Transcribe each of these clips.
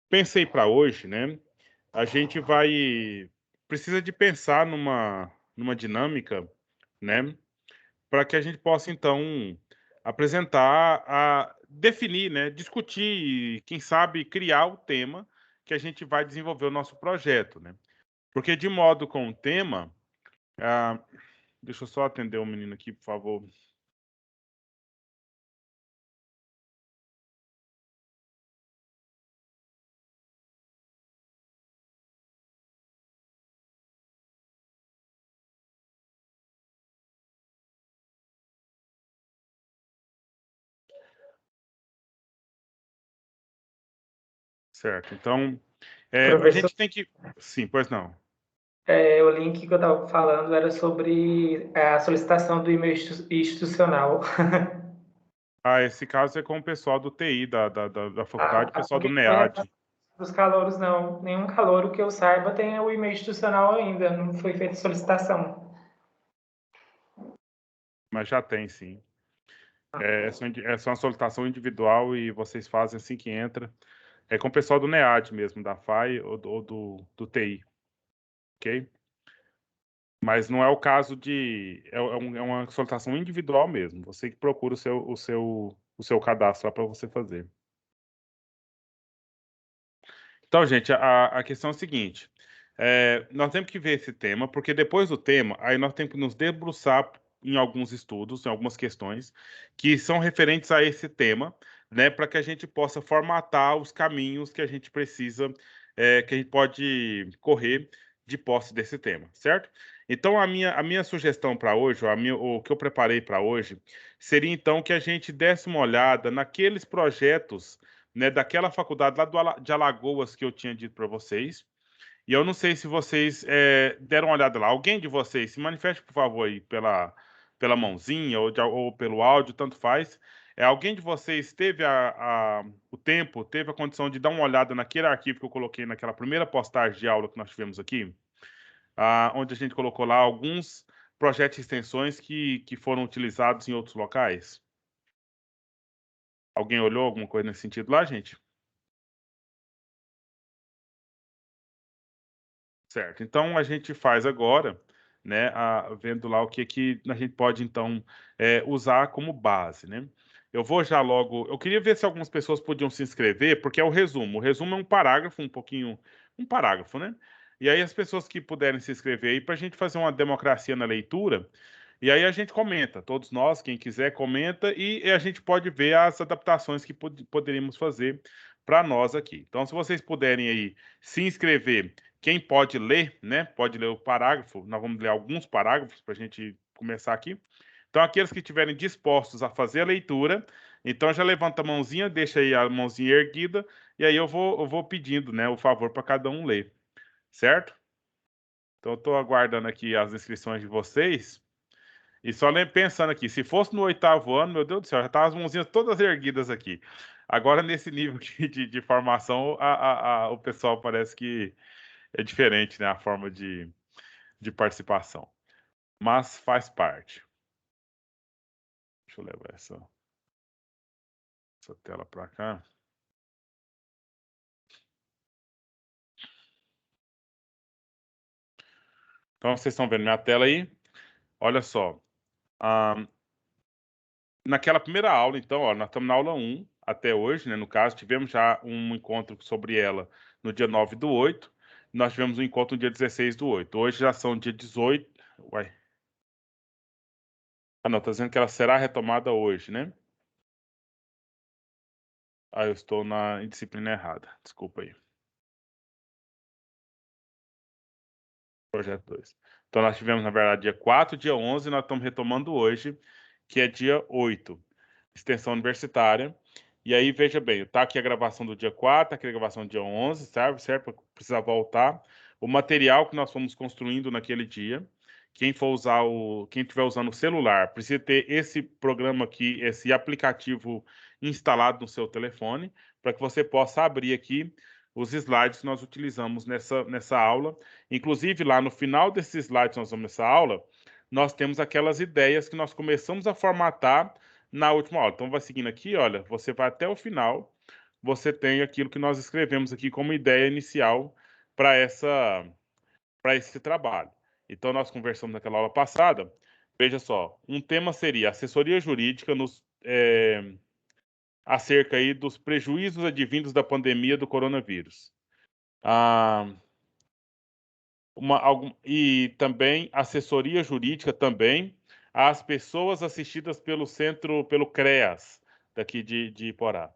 pensei para hoje, né? A gente precisa de pensar numa dinâmica, né? Para que a gente possa, então, apresentar, definir, né? Discutir e, quem sabe, criar o tema que a gente vai desenvolver o nosso projeto, né? Porque, de modo com o tema, ah, deixa eu só atender o menino aqui, por favor. Certo. Então, a Professor, gente tem que. Sim, pois não. o link que eu estava falando era sobre a solicitação do e-mail institucional. Esse caso é com o pessoal do TI da faculdade, o pessoal do Alguém foi NEAD. repassado dos calouros, não. Nenhum calouro que eu saiba tem o e-mail institucional ainda, não foi feita solicitação. Mas já tem, sim. É só uma solicitação individual e vocês fazem assim que entra. É com o pessoal do NEAD mesmo, da FAI ou do TI, ok? Mas não é o caso de. É uma solicitação individual mesmo. Você que procura o seu cadastro lá para você fazer. Então, gente, a questão é a seguinte: nós temos que ver esse tema, porque depois do tema, aí nós temos que nos debruçar em alguns estudos, em algumas questões que são referentes a esse tema, né, para que a gente possa formatar os caminhos que a gente precisa, que a gente pode correr de posse desse tema, certo? Então, a minha sugestão para hoje, o que eu preparei para hoje, seria então que a gente desse uma olhada naqueles projetos, né, daquela faculdade lá de Alagoas que eu tinha dito para vocês. E eu não sei se vocês deram uma olhada lá. Alguém de vocês, se manifeste, por favor, aí pela mãozinha ou pelo áudio, tanto faz. Alguém de vocês teve o tempo, teve a condição de dar uma olhada naquele arquivo que eu coloquei naquela primeira postagem de aula que nós tivemos aqui? Onde a gente colocou lá alguns projetos e extensões que foram utilizados em outros locais? Alguém olhou alguma coisa nesse sentido lá, gente? Certo. Então a gente faz agora, né, vendo lá o que a gente pode então usar como base, né? Eu vou já logo. Eu queria ver se algumas pessoas podiam se inscrever, porque é o resumo. O resumo é um parágrafo, um parágrafo, né? E aí as pessoas que puderem se inscrever aí para a gente fazer uma democracia na leitura. E aí a gente comenta, todos nós, quem quiser, comenta e a gente pode ver as adaptações que poderíamos fazer para nós aqui. Então, se vocês puderem aí se inscrever, quem pode ler, né? Pode ler o parágrafo. Nós vamos ler alguns parágrafos para a gente começar aqui. Então, aqueles que estiverem dispostos a fazer a leitura, então já levanta a mãozinha, deixa aí a mãozinha erguida, e aí eu vou pedindo, né, o favor para cada um ler, certo? Então, eu estou aguardando aqui as inscrições de vocês. E só pensando aqui, se fosse no oitavo ano, meu Deus do céu, já estavam as mãozinhas todas erguidas aqui. Agora, nesse nível aqui de formação, o pessoal parece que é diferente, né, a forma de participação. Mas faz parte. Deixa eu levar essa tela para cá. Então, vocês estão vendo minha tela aí? Olha só. Ah, naquela primeira aula, então, ó, nós estamos na aula 1 até hoje, né? No caso, tivemos já um encontro sobre ela no dia 9/8. Nós tivemos um encontro no dia 16/8. Hoje já são dia 18. Uai. Não, está dizendo que ela será retomada hoje, né? Eu estou na disciplina errada. Desculpa aí. Projeto 2. Então, nós tivemos, na verdade, dia 4, dia 11, e nós estamos retomando hoje, que é dia 8, extensão universitária. E aí, veja bem, tá aqui a gravação do dia 4, tá aqui a gravação do dia 11, sabe? Certo? Precisa voltar. O material que nós fomos construindo naquele dia. Quem estiver usando o celular, precisa ter esse programa aqui, esse aplicativo instalado no seu telefone, para que você possa abrir aqui os slides que nós utilizamos nessa aula. Inclusive, lá no final desses slides que nós vamos nessa aula, nós temos aquelas ideias que nós começamos a formatar na última aula. Então, vai seguindo aqui, olha, você vai até o final, você tem aquilo que nós escrevemos aqui como ideia inicial para esse trabalho. Então, nós conversamos naquela aula passada. Veja só, um tema seria assessoria jurídica acerca aí dos prejuízos advindos da pandemia do coronavírus. Ah, e também assessoria jurídica também às pessoas assistidas pelo CREAS, daqui de Iporá.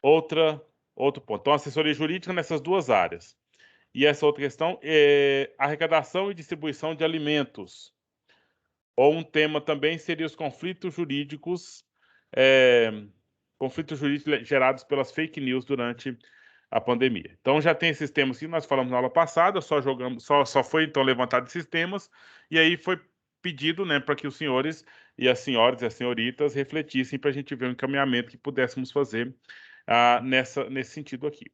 Outro ponto. Então, assessoria jurídica nessas duas áreas. E essa outra questão é arrecadação e distribuição de alimentos. Ou um tema também seria os é, conflitos jurídicos gerados pelas fake news durante a pandemia. Então já tem esses temas que nós falamos na aula passada, só foi então levantado esses temas, e aí foi pedido, né, para que os senhores e as senhoras e as senhoritas refletissem para a gente ver um encaminhamento que pudéssemos fazer nesse sentido aqui.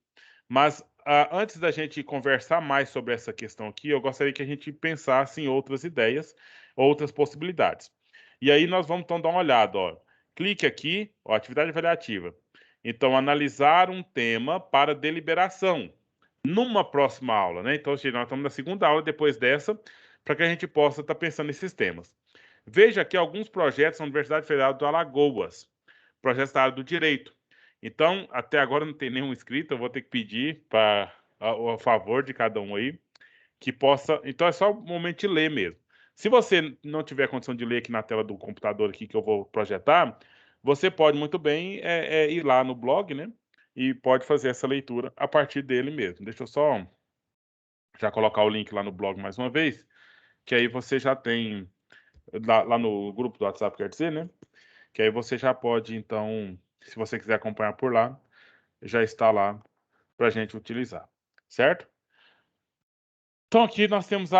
Mas antes da gente conversar mais sobre essa questão aqui, eu gostaria que a gente pensasse em outras ideias, outras possibilidades. E aí nós vamos então dar uma olhada, ó. Clique aqui, ó, atividade avaliativa. Então, analisar um tema para deliberação numa próxima aula, né? Então, nós estamos na segunda aula depois dessa, para que a gente possa estar pensando nesses temas. Veja aqui alguns projetos da Universidade Federal do Alagoas, projetos da área do direito. Então, até agora não tem nenhum inscrito, eu vou ter que pedir a favor de cada um aí, que possa. Então, é só o momento de ler mesmo. Se você não tiver condição de ler aqui na tela do computador aqui que eu vou projetar, você pode muito bem ir lá no blog, né? E pode fazer essa leitura a partir dele mesmo. Deixa eu só já colocar o link lá no blog mais uma vez, que aí você já tem lá no grupo do WhatsApp, quer dizer, né? Que aí você já pode, então, se você quiser acompanhar por lá, já está lá para a gente utilizar, certo? Então aqui nós temos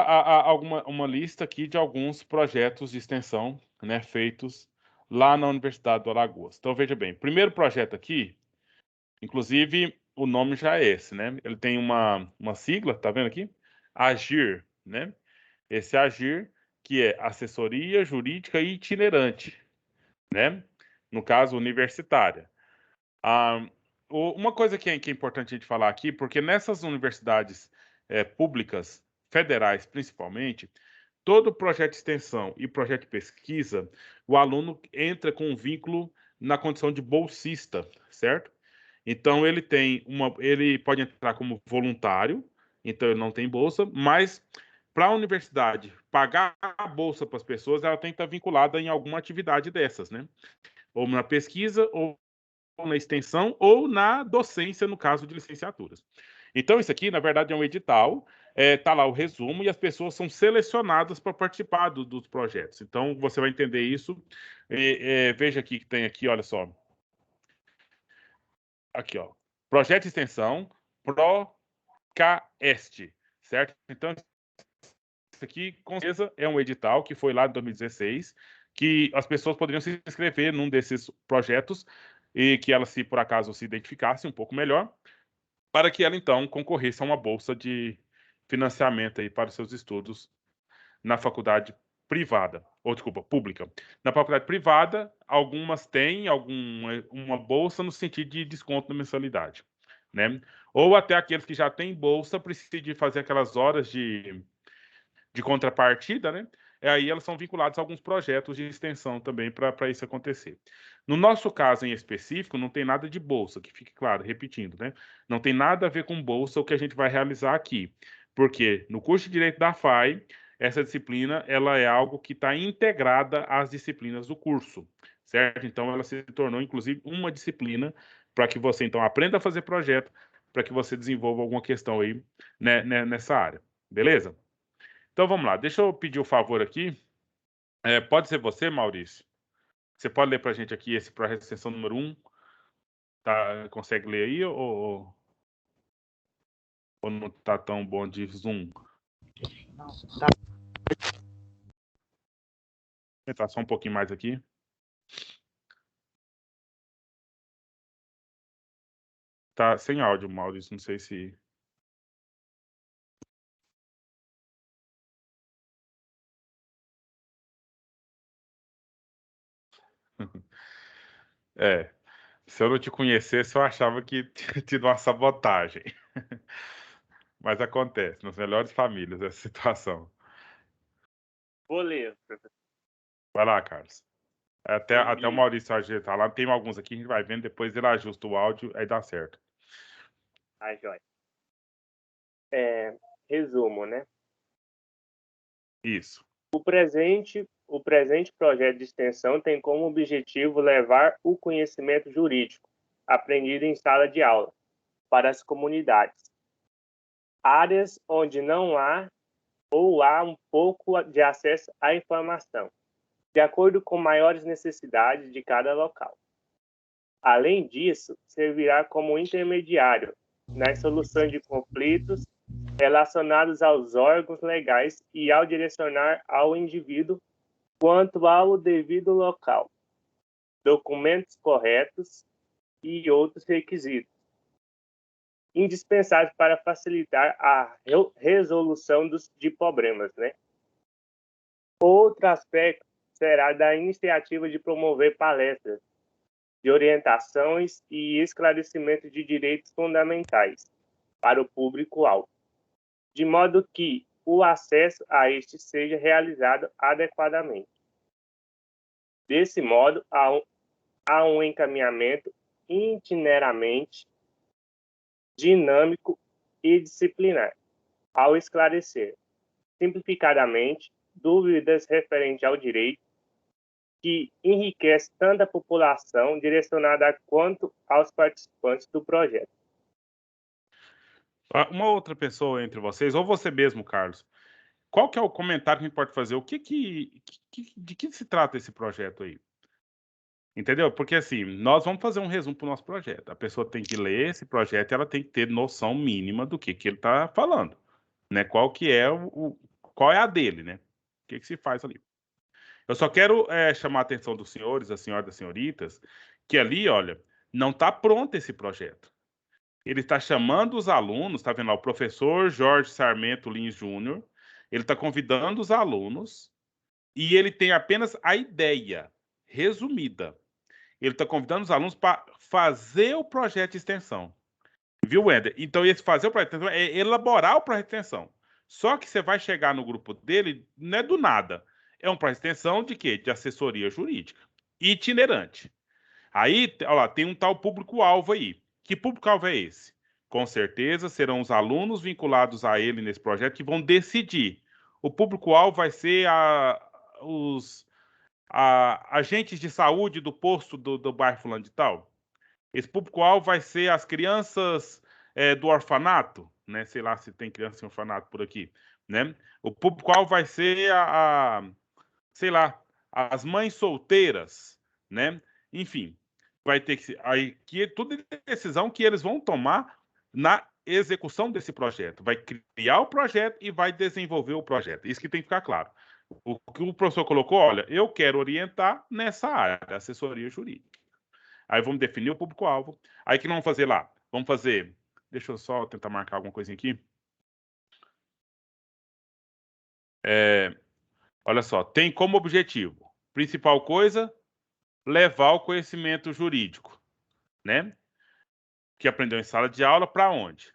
uma lista aqui de alguns projetos de extensão, né, feitos lá na Universidade do Alagoas. Então veja bem, primeiro projeto aqui, inclusive o nome já é esse, né? Ele tem uma sigla, tá vendo aqui? AGIR, né? Esse AGIR, que é Assessoria Jurídica Itinerante, né? No caso, universitária. Ah, uma coisa que é importante a gente falar aqui, porque nessas universidades públicas, federais principalmente, todo projeto de extensão e projeto de pesquisa, o aluno entra com um vínculo na condição de bolsista, certo? Então ele pode entrar como voluntário, então ele não tem bolsa, mas para a universidade pagar a bolsa para as pessoas, ela tem que estar vinculada em alguma atividade dessas, né? Ou na pesquisa, ou na extensão ou na docência, no caso de licenciaturas. Então, isso aqui, na verdade, é um edital, tá lá o resumo e as pessoas são selecionadas para participar dos projetos. Então, você vai entender isso. Veja aqui que tem aqui, olha só. Aqui, ó. Projeto de extensão PROCAEST, certo? Então, isso aqui, com certeza, é um edital que foi lá em 2016, que as pessoas poderiam se inscrever num desses projetos e que elas, se por acaso se identificassem um pouco melhor, para que ela então concorresse a uma bolsa de financiamento aí para os seus estudos na faculdade privada, ou desculpa, pública. Na faculdade privada, algumas têm uma bolsa no sentido de desconto na mensalidade, né? Ou até aqueles que já têm bolsa precisam de fazer aquelas horas de contrapartida, né? Aí elas são vinculadas a alguns projetos de extensão também para isso acontecer. No nosso caso em específico, não tem nada de bolsa, que fique claro, repetindo, né? Não tem nada a ver com bolsa o que a gente vai realizar aqui, porque no curso de Direito da FAI, essa disciplina ela é algo que está integrada às disciplinas do curso, certo? Então ela se tornou inclusive uma disciplina para que você então aprenda a fazer projeto, para que você desenvolva alguma questão aí, né, nessa área, beleza? Então vamos lá, deixa eu pedir o favor aqui. Pode ser você, Maurício? Você pode ler para a gente aqui esse projeto de extensão número 1? Tá, consegue ler aí ou não está tão bom de Zoom? Vou tentar só um pouquinho mais aqui. Tá sem áudio, Maurício, não sei se... É. Se eu não te conhecesse, eu achava que tinha tido uma sabotagem. Mas acontece, nas melhores famílias, essa situação. Vou ler, professor. Vai lá, Carlos. Até o E, Maurício ajeitar lá. Tem alguns aqui, a gente vai vendo, depois ele ajusta o áudio, aí dá certo. joia. Resumo, né? Isso. O presente projeto de extensão tem como objetivo levar o conhecimento jurídico aprendido em sala de aula para as comunidades, áreas onde não há ou há um pouco de acesso à informação, de acordo com maiores necessidades de cada local. Além disso, servirá como intermediário nas soluções de conflitos relacionados aos órgãos legais e ao direcionar ao indivíduo quanto ao devido local, documentos corretos e outros requisitos indispensáveis para facilitar a resolução de problemas, né? Outro aspecto será da iniciativa de promover palestras de orientações e esclarecimento de direitos fundamentais para o público-alvo, de modo que o acesso a este seja realizado adequadamente. Desse modo, há um encaminhamento itineramente dinâmico e disciplinar, ao esclarecer, simplificadamente, dúvidas referentes ao direito, que enriquece tanto a população direcionada quanto aos participantes do projeto. Uma outra pessoa entre vocês, ou você mesmo, Carlos, qual que é o comentário que a gente pode fazer? De que se trata esse projeto aí? Entendeu? Porque assim, nós vamos fazer um resumo para o nosso projeto. A pessoa tem que ler esse projeto e ela tem que ter noção mínima do que ele está falando, né? Qual é a dele, né? O que se faz ali? Eu só quero chamar a atenção dos senhores, das senhoras, das senhoritas, que ali, olha, não está pronto esse projeto. Ele está chamando os alunos, está vendo lá, o professor Jorge Sarmento Lins Júnior, ele está convidando os alunos e ele tem apenas a ideia resumida. Ele está convidando os alunos para fazer o projeto de extensão. Viu, Wender? Então, esse fazer o projeto de extensão é elaborar o projeto de extensão. Só que você vai chegar no grupo dele, não é do nada. É um projeto de extensão de quê? De assessoria jurídica. Itinerante. Aí, olha lá, tem um tal público-alvo aí. Que público-alvo é esse? Com certeza serão os alunos vinculados a ele nesse projeto que vão decidir. O público-alvo vai ser os agentes de saúde do posto do bairro fulano de tal. Esse público-alvo vai ser as crianças do orfanato, né? Sei lá se tem criança em orfanato por aqui, né? O público-alvo vai ser sei lá, as mães solteiras, né? Enfim, vai ter que aí que tudo é decisão que eles vão tomar na execução desse projeto. Vai criar o projeto e vai desenvolver o projeto. Isso que tem que ficar claro. O que o professor colocou, olha, eu quero orientar nessa área, assessoria jurídica. Aí vamos definir o público-alvo. Aí o que nós vamos fazer lá? Vamos fazer. Deixa eu só tentar marcar alguma coisinha aqui. Olha só, tem como objetivo, principal coisa, levar o conhecimento jurídico, né? Que aprendeu em sala de aula para onde?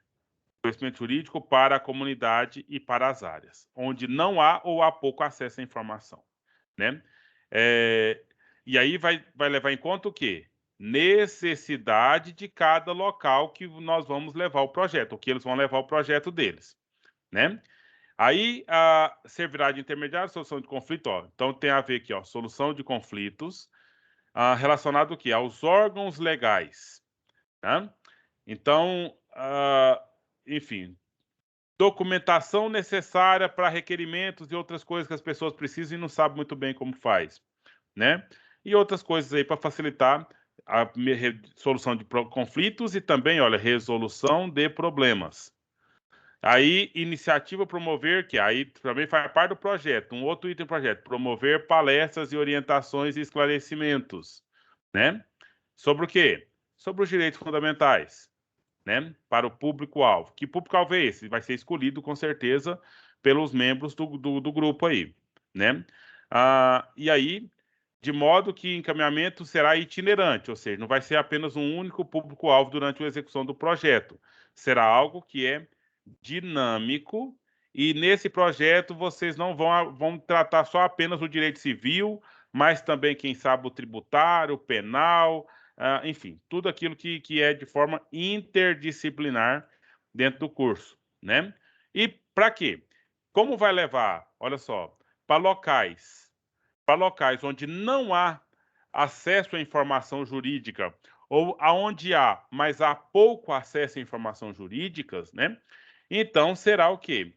Conhecimento jurídico para a comunidade e para as áreas, onde não há ou há pouco acesso à informação, né? É, e aí vai levar em conta o quê? Necessidade de cada local que nós vamos levar o projeto, o que eles vão levar o projeto deles, né? Aí servirá de intermediário, solução de conflito, ó. Então tem a ver aqui, ó, solução de conflitos relacionado o quê? Aos órgãos legais, tá? Então, enfim, documentação necessária para requerimentos e outras coisas que as pessoas precisam e não sabem muito bem como faz, né? E outras coisas aí para facilitar a solução de conflitos e também, olha, resolução de problemas. Aí, iniciativa promover, que aí também faz parte do projeto, um outro item do projeto, promover palestras e orientações e esclarecimentos, né? Sobre o quê? Sobre os direitos fundamentais, né? Para o público-alvo. Que público-alvo é esse? Vai ser escolhido, com certeza, pelos membros do grupo aí, né? E aí, de modo que encaminhamento será itinerante, ou seja, não vai ser apenas um único público-alvo durante a execução do projeto. Será algo que é dinâmico, e nesse projeto vocês não vão tratar só apenas o direito civil, mas também, quem sabe, o tributário, o penal, enfim, tudo aquilo que é de forma interdisciplinar dentro do curso, né? E para quê? Como vai levar, olha só, para locais onde não há acesso à informação jurídica, ou aonde há, mas há pouco acesso à informação jurídicas, né? Então, será o quê?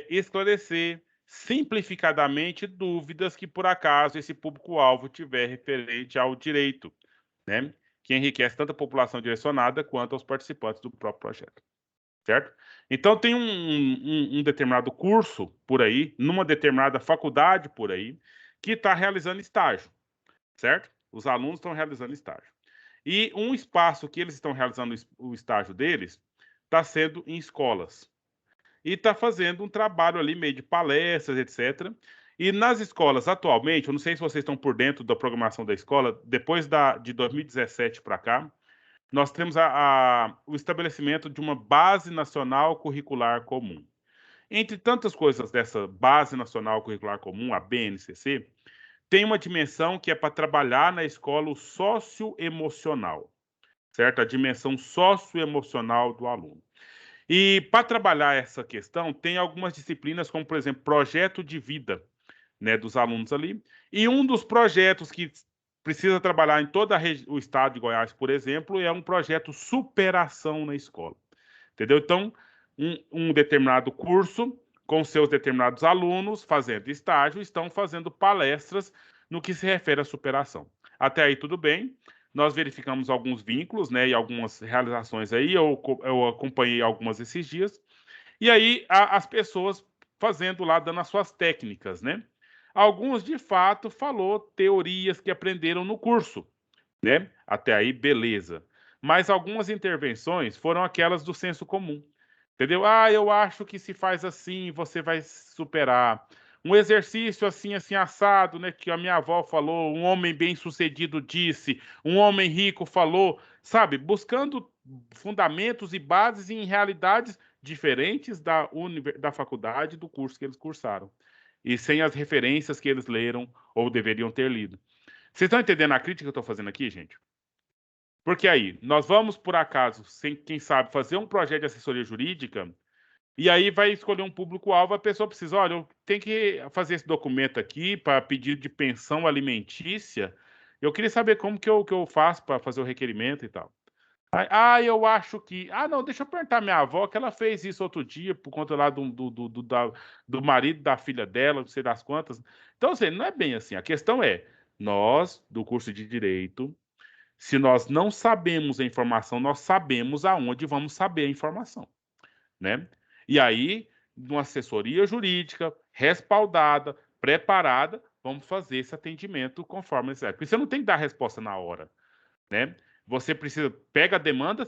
Esclarecer simplificadamente dúvidas que, por acaso, esse público-alvo tiver referente ao direito, né? Que enriquece tanto a população direcionada quanto aos participantes do próprio projeto, certo? Então, tem um determinado curso por aí, numa determinada faculdade por aí, que está realizando estágio, certo? Os alunos estão realizando estágio. E um espaço que eles estão realizando o estágio deles está sendo em escolas. E está fazendo um trabalho ali, meio de palestras, etc. E nas escolas, atualmente, eu não sei se vocês estão por dentro da programação da escola, depois de 2017 para cá, nós temos o estabelecimento de uma Base Nacional Curricular Comum. Entre tantas coisas dessa Base Nacional Curricular Comum, a BNCC, tem uma dimensão que é para trabalhar na escola o socioemocional, certo? A dimensão socioemocional do aluno. E para trabalhar essa questão, tem algumas disciplinas, como, por exemplo, projeto de vida, né, dos alunos ali. E um dos projetos que precisa trabalhar em todo o estado de Goiás, por exemplo, é um projeto superação na escola. Entendeu? Então, um determinado curso, com seus determinados alunos, fazendo estágio, estão fazendo palestras no que se refere à superação. Até aí, tudo bem. Nós verificamos alguns vínculos, né, e algumas realizações aí, eu acompanhei algumas esses dias, e aí as pessoas fazendo lá, dando as suas técnicas, né? Alguns, de fato, falou teorias que aprenderam no curso, né? Até aí, beleza. Mas algumas intervenções foram aquelas do senso comum, entendeu? Eu acho que se faz assim, você vai superar. Um exercício assim, assim, assado, né? Que a minha avó falou, um homem bem-sucedido disse, um homem rico falou, sabe? Buscando fundamentos e bases em realidades diferentes da faculdade, do curso que eles cursaram. E sem as referências que eles leram ou deveriam ter lido. Vocês estão entendendo a crítica que eu estou fazendo aqui, gente? Porque aí, nós vamos, por acaso, sem, quem sabe, fazer um projeto de assessoria jurídica, e aí vai escolher um público-alvo, a pessoa precisa, olha, eu tenho que fazer esse documento aqui para pedido de pensão alimentícia, eu queria saber como que eu faço para fazer o requerimento e tal. Eu acho que... não, deixa eu perguntar à minha avó, que ela fez isso outro dia, por conta lá do marido da filha dela, não sei das quantas. Então, assim, não é bem assim. A questão é, nós, do curso de Direito, se nós não sabemos a informação, nós sabemos aonde vamos saber a informação, né? E aí, numa assessoria jurídica, respaldada, preparada, vamos fazer esse atendimento conforme necessário. Porque você não tem que dar a resposta na hora, né? Você precisa, pega a demanda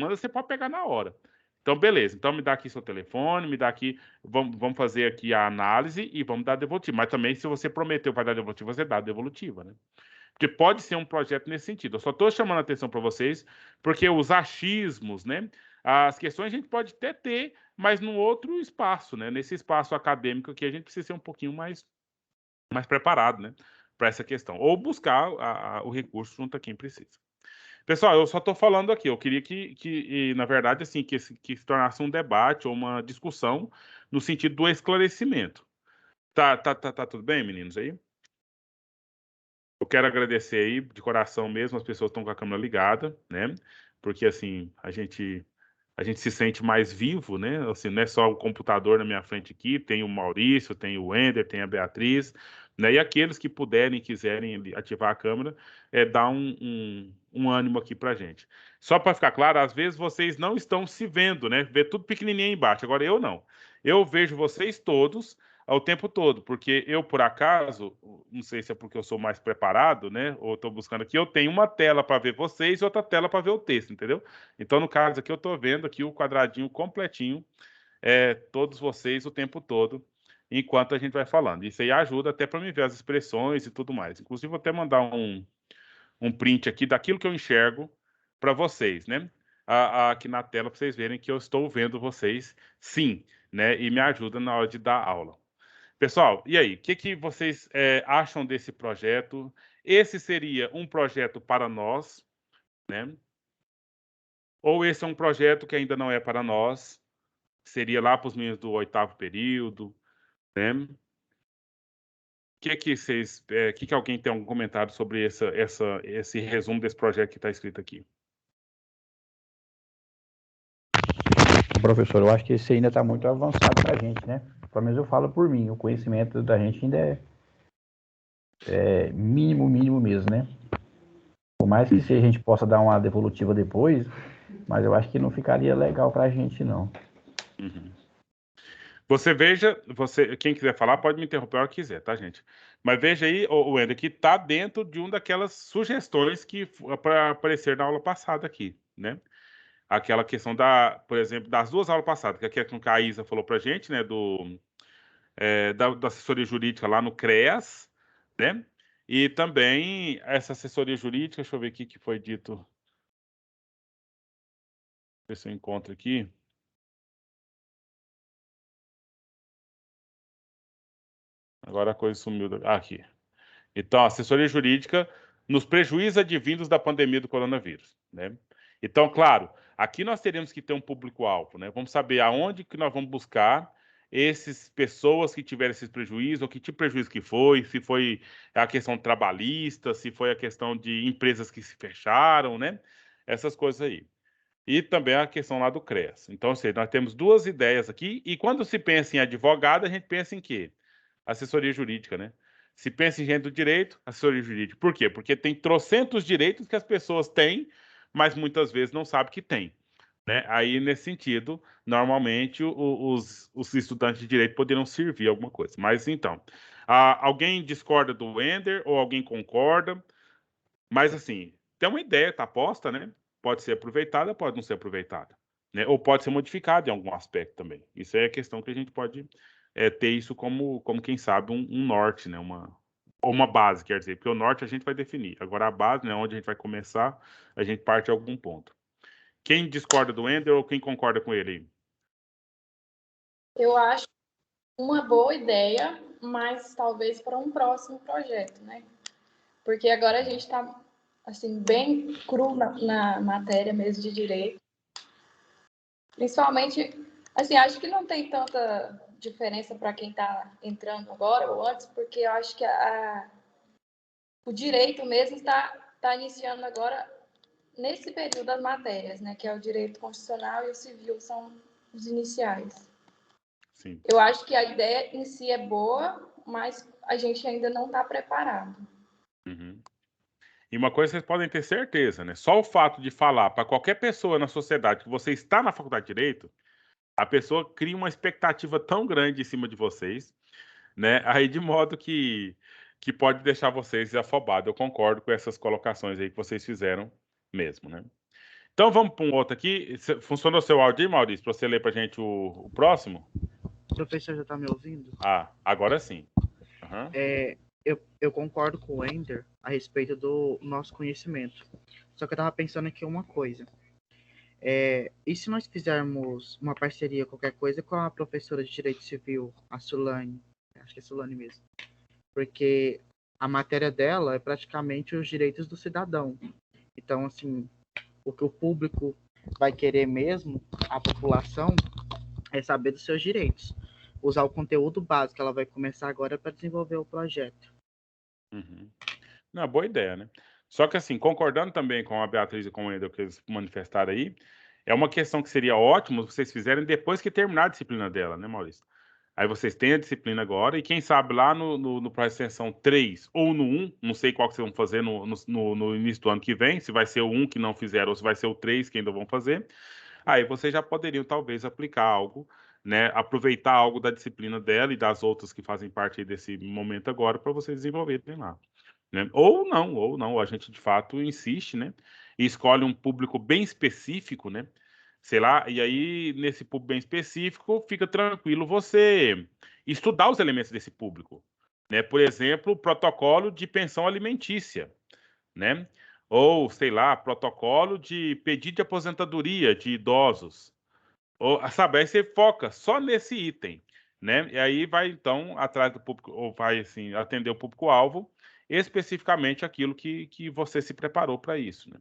você pode pegar na hora. Então, beleza. Então, me dá aqui seu telefone, me dá aqui, vamos fazer aqui a análise e vamos dar a devolutiva. Mas também, se você prometeu para dar a devolutiva, você dá a devolutiva, né? Porque pode ser um projeto nesse sentido. Eu só estou chamando a atenção para vocês, porque os achismos, né? As questões a gente pode até ter, mas num outro espaço, né? Nesse espaço acadêmico aqui, a gente precisa ser um pouquinho mais preparado, né? Para essa questão. Ou buscar o recurso junto a quem precisa. Pessoal, eu só estou falando aqui. Eu queria na verdade, assim, que se tornasse um debate ou uma discussão no sentido do esclarecimento. Tá tudo bem, meninos, aí? Eu quero agradecer aí, de coração mesmo, as pessoas estão com a câmera ligada, né? Porque, assim, a gente se sente mais vivo, né? Assim, não é só o computador na minha frente aqui, tem o Maurício, tem o Wender, tem a Beatriz, né? E aqueles que puderem e quiserem ativar a câmera, dá um ânimo aqui pra gente. Só para ficar claro, às vezes vocês não estão se vendo, né? Vê tudo pequenininho aí embaixo. Agora eu não. Eu vejo vocês todos ao tempo todo, porque eu, por acaso, não sei se é porque eu sou mais preparado, né? Ou estou buscando aqui, eu tenho uma tela para ver vocês e outra tela para ver o texto, entendeu? Então, no caso aqui, eu estou vendo aqui o quadradinho completinho, todos vocês o tempo todo enquanto a gente vai falando. Isso aí ajuda até para me ver as expressões e tudo mais. Inclusive, vou até mandar um print aqui daquilo que eu enxergo para vocês, né? Aqui na tela para vocês verem que eu estou vendo vocês, sim, né? E me ajuda na hora de dar aula. Pessoal, e aí? O que vocês acham desse projeto? Esse seria um projeto para nós, né? Ou esse é um projeto que ainda não é para nós? Seria lá para os meninos do 8º período, né? Que alguém tem algum comentário sobre esse resumo desse projeto que está escrito aqui? Professor, eu acho que esse ainda está muito avançado para a gente, né? Pelo menos eu falo por mim, o conhecimento da gente ainda é mínimo mesmo, né? Por mais que a gente possa dar uma devolutiva depois, mas eu acho que não ficaria legal para a gente, não. Uhum. Quem quiser falar pode me interromper a hora que quiser, tá, gente? Mas veja aí, o Wender, que está dentro de uma daquelas sugestões que para aparecer na aula passada aqui, né? Aquela questão por exemplo, das 2 aulas passadas, que é aquela que a Isa falou pra gente, né, da assessoria jurídica lá no CREAS, né? E também essa assessoria jurídica, deixa eu ver o que foi dito. Ver se eu encontro aqui. Agora a coisa sumiu. Aqui. Então, assessoria jurídica nos prejuízos advindos da pandemia do coronavírus, né? Então, claro, aqui nós teremos que ter um público-alvo, né? Vamos saber aonde que nós vamos buscar essas pessoas que tiveram esses prejuízos, ou que tipo de prejuízo que foi, se foi a questão trabalhista, se foi a questão de empresas que se fecharam, né? Essas coisas aí. E também a questão lá do CREAS. Então, ou seja, nós temos 2 ideias aqui, e quando se pensa em advogado, a gente pensa em quê? Assessoria jurídica, né? Se pensa em gente do direito, assessoria jurídica. Por quê? Porque tem trocentos direitos que as pessoas têm, mas muitas vezes não sabem que tem, né? Aí, nesse sentido, normalmente os estudantes de direito poderiam servir alguma coisa. Mas então, alguém discorda do Wender ou alguém concorda? Mas assim, tem uma ideia, tá posta, né? Pode ser aproveitada, pode não ser aproveitada, né? Ou pode ser modificada em algum aspecto também. Isso é questão que a gente pode ter isso como quem sabe, um norte, né? Ou uma base, quer dizer, porque o norte a gente vai definir. Agora a base, né, onde a gente vai começar, a gente parte de algum ponto. Quem discorda do Wender ou quem concorda com ele aí? Eu acho uma boa ideia, mas talvez para um próximo projeto, né? Porque agora a gente está assim bem cru na matéria mesmo de direito. Principalmente, assim, acho que não tem tanta diferença para quem está entrando agora ou antes, porque eu acho que o direito mesmo está iniciando agora nesse período das matérias, né? Que é o direito constitucional e o civil são os iniciais. Sim. Eu acho que a ideia em si é boa, mas a gente ainda não está preparado. Uhum. E uma coisa vocês podem ter certeza, né? Só o fato de falar para qualquer pessoa na sociedade que você está na faculdade de Direito, a pessoa cria uma expectativa tão grande em cima de vocês, né? Aí de modo que pode deixar vocês afobados. Eu concordo com essas colocações aí que vocês fizeram mesmo, né? Então vamos para um outro aqui. Funcionou seu áudio aí, Maurício, para você ler para a gente o próximo? O professor já está me ouvindo? Agora sim. Uhum. Eu concordo com o Ender a respeito do nosso conhecimento. Só que eu estava pensando aqui uma coisa. E se nós fizermos uma parceria, qualquer coisa, com a professora de Direito Civil, a Sulane? Acho que é Sulane mesmo. Porque a matéria dela é praticamente os direitos do cidadão. Então, assim, o que o público vai querer mesmo, a população, é saber dos seus direitos. Usar o conteúdo básico que ela vai começar agora para desenvolver o projeto. Uhum. Não, boa ideia, né? Só que assim, concordando também com a Beatriz e com o Wendel que eles manifestaram aí, é uma questão que seria ótimo vocês fizerem depois que terminar a disciplina dela, né, Maurício? Aí vocês têm a disciplina agora, e quem sabe lá no processo de extensão 3 ou no 1, não sei qual que vocês vão fazer no início do ano que vem, se vai ser o 1 que não fizeram ou se vai ser o 3 que ainda vão fazer. Aí vocês já poderiam talvez aplicar algo, né? Aproveitar algo da disciplina dela e das outras que fazem parte aí desse momento agora para vocês desenvolverem lá, né? Ou não, a gente de fato insiste, né? E escolhe um público bem específico, né? sei lá, e aí, nesse público bem específico, fica tranquilo você estudar os elementos desse público, né? Por exemplo, o protocolo de pensão alimentícia, né? Ou, sei lá, protocolo de pedido de aposentadoria de idosos. Ou, sabe, aí você foca só nesse item, né? E aí vai, então, atrás do público, ou vai, assim, atender o público-alvo, especificamente aquilo que você se preparou para isso, né?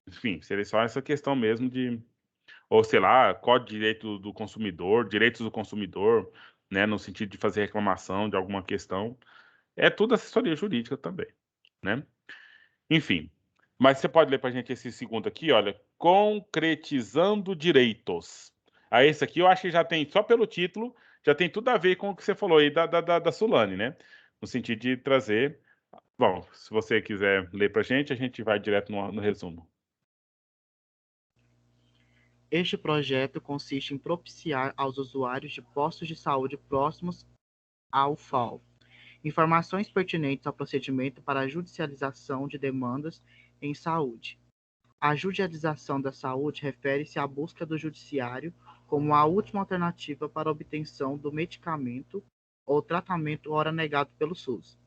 Enfim, seria só essa questão mesmo de, ou sei lá, Código de Direito do Consumidor, direitos do consumidor, né? No sentido de fazer reclamação de alguma questão. É tudo assessoria jurídica também, né? Enfim, mas você pode ler para a gente esse segundo aqui, olha, concretizando direitos. Aí esse aqui eu acho que já tem, só pelo título, já tem tudo a ver com o que você falou aí da Sulane, né? No sentido de trazer. Bom, se você quiser ler para a gente vai direto no resumo. Este projeto consiste em propiciar aos usuários de postos de saúde próximos ao FAO informações pertinentes ao procedimento para a judicialização de demandas em saúde. A judicialização da saúde refere-se à busca do judiciário como a última alternativa para a obtenção do medicamento ou tratamento ora negado pelo SUS.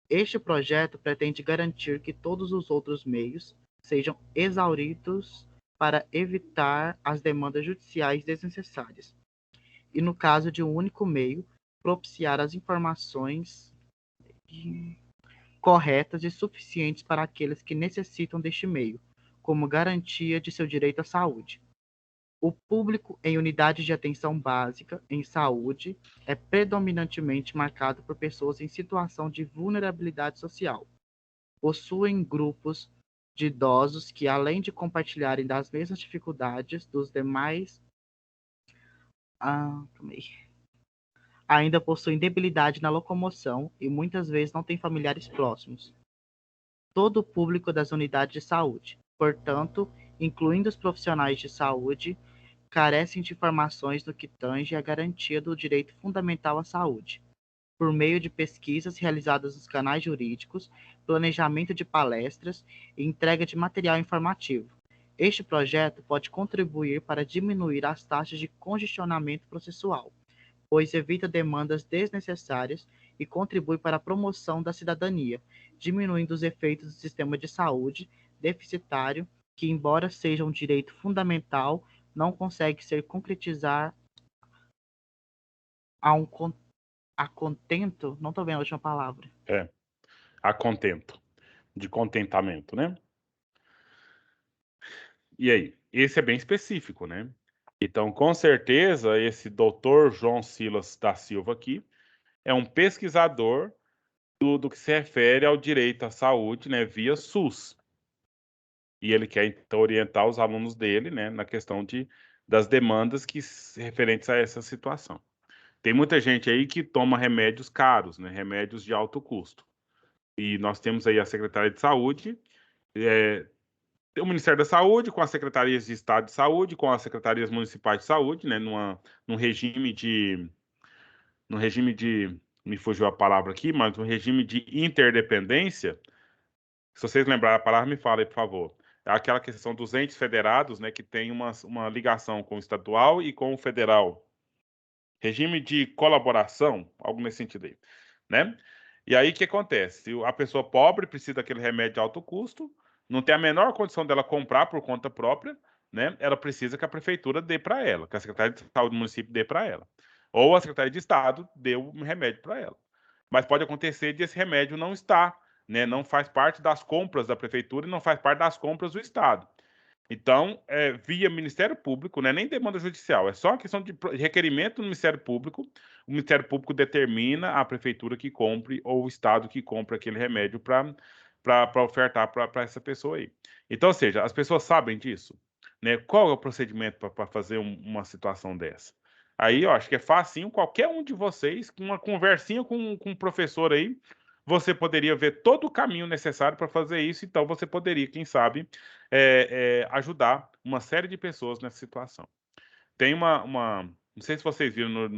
Este projeto pretende garantir que todos os outros meios sejam exauridos para evitar as demandas judiciais desnecessárias. E no caso de um único meio, propiciar as informações corretas e suficientes para aqueles que necessitam deste meio, como garantia de seu direito à saúde. O público em unidades de atenção básica em saúde é predominantemente marcado por pessoas em situação de vulnerabilidade social. Possuem grupos de idosos que, além de compartilharem das mesmas dificuldades dos demais, ainda possuem debilidade na locomoção e muitas vezes não têm familiares próximos. Todo o público das unidades de saúde, portanto, incluindo os profissionais de saúde, carecem de informações no que tange à garantia do direito fundamental à saúde, por meio de pesquisas realizadas nos canais jurídicos, planejamento de palestras e entrega de material informativo. Este projeto pode contribuir para diminuir as taxas de congestionamento processual, pois evita demandas desnecessárias e contribui para a promoção da cidadania, diminuindo os efeitos do sistema de saúde deficitário, que, embora seja um direito fundamental, não consegue ser concretizar a contento. Não estou vendo a última palavra. A contento, de contentamento, né? E aí? Esse é bem específico, né? Então, com certeza, esse doutor João Silas da Silva aqui é um pesquisador do que se refere ao direito à saúde, né, via SUS. E ele quer, então, orientar os alunos dele, né, na questão das demandas referentes a essa situação. Tem muita gente aí que toma remédios caros, né, remédios de alto custo. E nós temos aí a Secretaria de Saúde, o Ministério da Saúde, com as Secretarias de Estado de Saúde, com as Secretarias Municipais de Saúde, né, num regime de, me fugiu a palavra aqui, mas um regime de interdependência. Se vocês lembrarem a palavra, me falem, por favor. É aquela questão dos entes federados, né, que tem uma ligação com o estadual e com o federal. Regime de colaboração, algo nesse sentido aí, né? E aí, o que acontece? A pessoa pobre precisa daquele remédio de alto custo, não tem a menor condição dela comprar por conta própria, né? Ela precisa que a prefeitura dê para ela, que a Secretaria de Saúde do município dê para ela. Ou a Secretaria de Estado dê um remédio para ela. Mas pode acontecer de esse remédio não estar, né? Não faz parte das compras da prefeitura e não faz parte das compras do Estado. Então, via Ministério Público, não é nem demanda judicial, é só uma questão de requerimento do Ministério Público. O Ministério Público determina a prefeitura que compre ou o Estado que compre aquele remédio para ofertar para essa pessoa aí. Então, ou seja, as pessoas sabem disso, né? Qual é o procedimento para fazer uma situação dessa? Aí, eu acho que é facinho, qualquer um de vocês, com uma conversinha com um professor aí, você poderia ver todo o caminho necessário para fazer isso, então você poderia, quem sabe, ajudar uma série de pessoas nessa situação. Tem não sei se vocês viram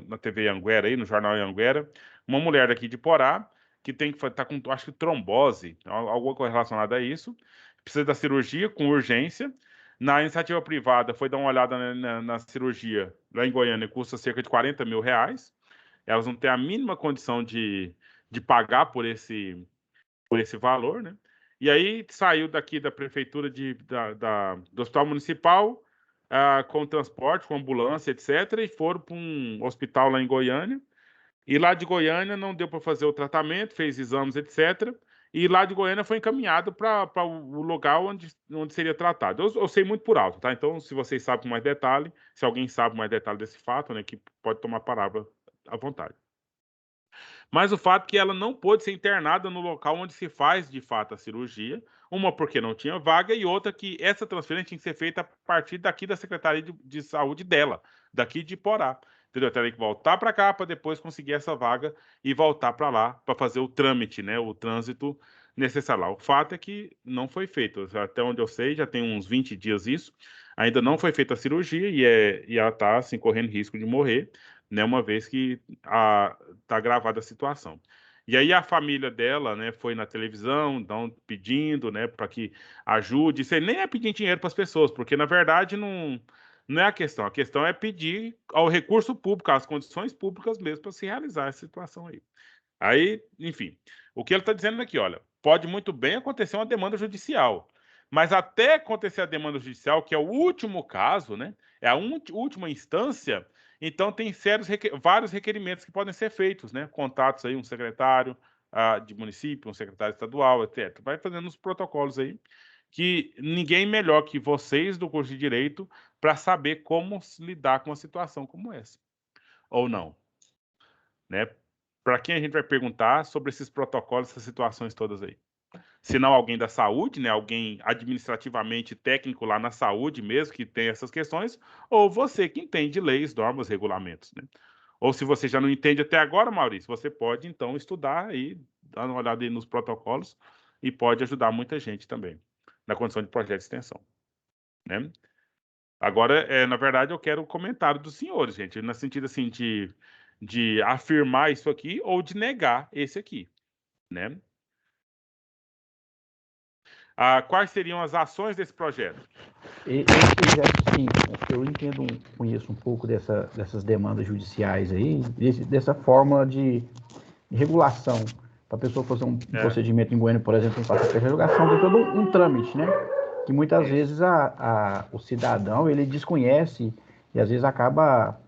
na TV Anguera aí, no jornal Anguera, uma mulher daqui de Porá, que tá com, acho que trombose, alguma coisa relacionada a isso, precisa da cirurgia com urgência, Na iniciativa privada, foi dar uma olhada na cirurgia lá em Goiânia, custa cerca de R$40 mil. Elas não têm a mínima condição de pagar por esse valor, né? E aí saiu daqui da prefeitura do Hospital Municipal, com transporte, com ambulância, etc., e foram para um hospital lá em Goiânia. E lá de Goiânia não deu para fazer o tratamento, fez exames, etc. E lá de Goiânia foi encaminhado para o lugar onde seria tratado. Eu sei muito por alto, tá? Então, se vocês sabem mais detalhe, se alguém sabe mais detalhe desse fato, né, que pode tomar a palavra à vontade. Mas o fato é que ela não pôde ser internada no local onde se faz, de fato, a cirurgia, uma porque não tinha vaga e outra que essa transferência tinha que ser feita a partir daqui da Secretaria de Saúde dela, daqui de Porá. Entendeu? Teria que voltar para cá para depois conseguir essa vaga e voltar para lá para fazer o trâmite, né, o trânsito necessário lá. O fato é que não foi feito. Até onde eu sei, já tem uns 20 dias isso, ainda não foi feita a cirurgia e ela está assim, correndo risco de morrer, né, uma vez que está gravada a situação. E aí a família dela, né, foi na televisão, então, pedindo, né, para que ajude. Isso aí nem é pedir dinheiro para as pessoas, porque na verdade não é a questão é pedir ao recurso público, às condições públicas mesmo para se realizar essa situação aí. Aí, enfim, o que ele está dizendo aqui, olha, pode muito bem acontecer uma demanda judicial, mas até acontecer a demanda judicial, que é o último caso, né, é a última instância, então tem vários requerimentos que podem ser feitos, né, contatos aí, um secretário de município, um secretário estadual, etc. Vai fazendo os protocolos aí, que ninguém melhor que vocês do curso de Direito para saber como lidar com uma situação como essa. Ou não, né? Para quem a gente vai perguntar sobre esses protocolos, essas situações todas aí? Se não alguém da saúde, né? Alguém administrativamente técnico lá na saúde mesmo, que tem essas questões, ou você que entende leis, normas, regulamentos, né? Ou se você já não entende até agora, Maurício, você pode então estudar aí, dar uma olhada aí nos protocolos e pode ajudar muita gente também na condição de projeto de extensão, né? Agora, na verdade, eu quero o comentário dos senhores, gente, no sentido assim de afirmar isso aqui ou de negar esse aqui, né? Quais seriam as ações desse projeto? Esse projeto, sim, eu conheço um pouco dessas demandas judiciais aí, dessa fórmula de regulação. Para a pessoa fazer um procedimento em Goiânia, por exemplo, para a revogação, tem todo um trâmite, né? Que muitas vezes o cidadão, ele desconhece e às vezes acaba,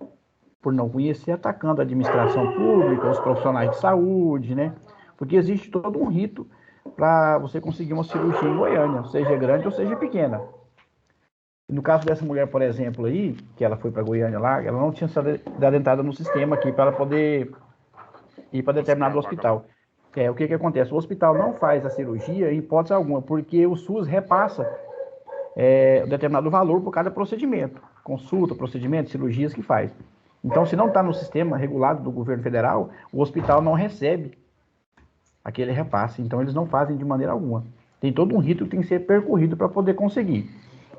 por não conhecer, atacando a administração pública, os profissionais de saúde, né? Porque existe todo um rito para você conseguir uma cirurgia em Goiânia, seja grande ou seja pequena. No caso dessa mulher, por exemplo, aí, que ela foi para Goiânia lá, ela não tinha sido adentrada no sistema aqui para ela poder ir para determinado hospital. O que acontece? O hospital não faz a cirurgia em hipótese alguma, porque o SUS repassa um determinado valor por cada procedimento. Consulta, procedimento, cirurgias que faz. Então, se não está no sistema regulado do governo federal, o hospital não recebe aquele repasse. Então, eles não fazem de maneira alguma. Tem todo um rito que tem que ser percorrido para poder conseguir.